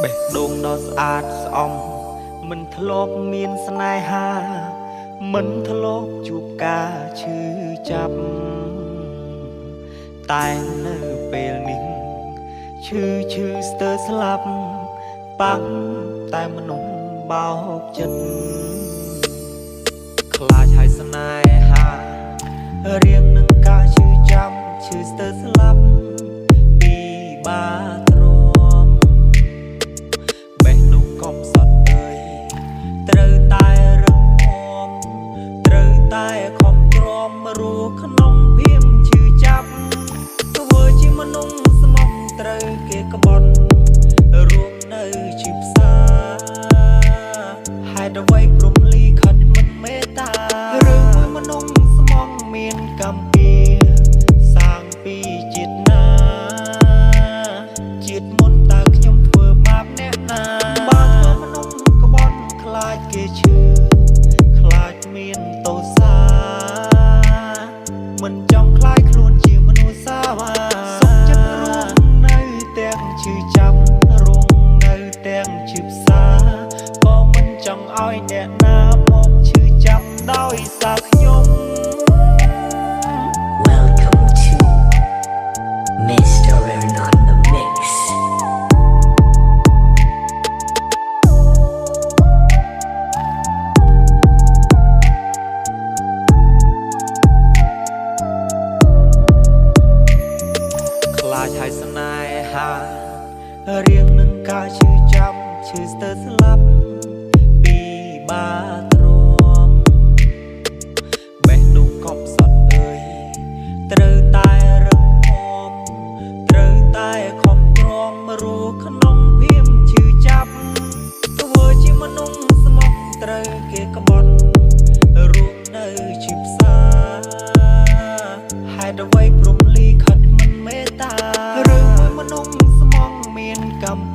បេះដូងដ៏ស្អាតស្អំមិនធ្លាប់មានស្នេហាមិនធ្លាប់ជួបការឈឺចាប់តែនៅពេលនេះឈឺស្ទើរស្លាប់បាំងតែមនុស្សបោកចិត្តខ្លាចហើយស្នេហារៀងនឹងការឈឺចាំឈឺស្ទើរស្លាប់ពីបាទ្រាំបេះដូងកំសត់អើយត្រូវតែរឹងមាំត្រូវតែខំទ្រាំរស់ក្នុងភៀមឈឺចាប់ធ្វើជាមនុស្សស្មោះត្រូវគេក្បត់រួមនៅជាផ្សារហេតុអ្វីព្រំលីខិតមិនមេត្តារឿងមួយមនុស្សស្មោះមានកម្មពីសាងពីជាតិណាជាតិមុនតើខ្ញុំធ្វើបាបអ្នកណាបើធ្វើមនុស្សក្បត់ខ្លាចគេឈឺខ្លាចមានទោសាមិនចង់ខ្លាចខ្លួនជាមនុស្សសាវាសុខចិត្តរួមនៅទាំងឈឺចាប់រួមនៅទាំងឈឺផ្សាក៏មិនចង់ឲ្យអ្នកណាមកឈឺចាប់ដោយសារខ្ញុំ Welcome to Mr. Aaron on the mix. ខ្លាចហើយស្នេហារៀងនឹងការឈឺចាំឈឺស្ទើរស្លាប់ពីបាទ្រាំបេះដូងកំសត់អើយត្រូវតែរឹងមាំត្រូវតែខំទ្រាំរស់ក្នុងភៀមឈឺចាប់ធ្វើជាមនុស្សស្មោះត្រូវគេក្បត់រួមនៅជាផ្សារហេតុអ្វីព្រំលីខិតមិនមេត្តារឿងមួយមនុស្សស្មោះមានកម្ម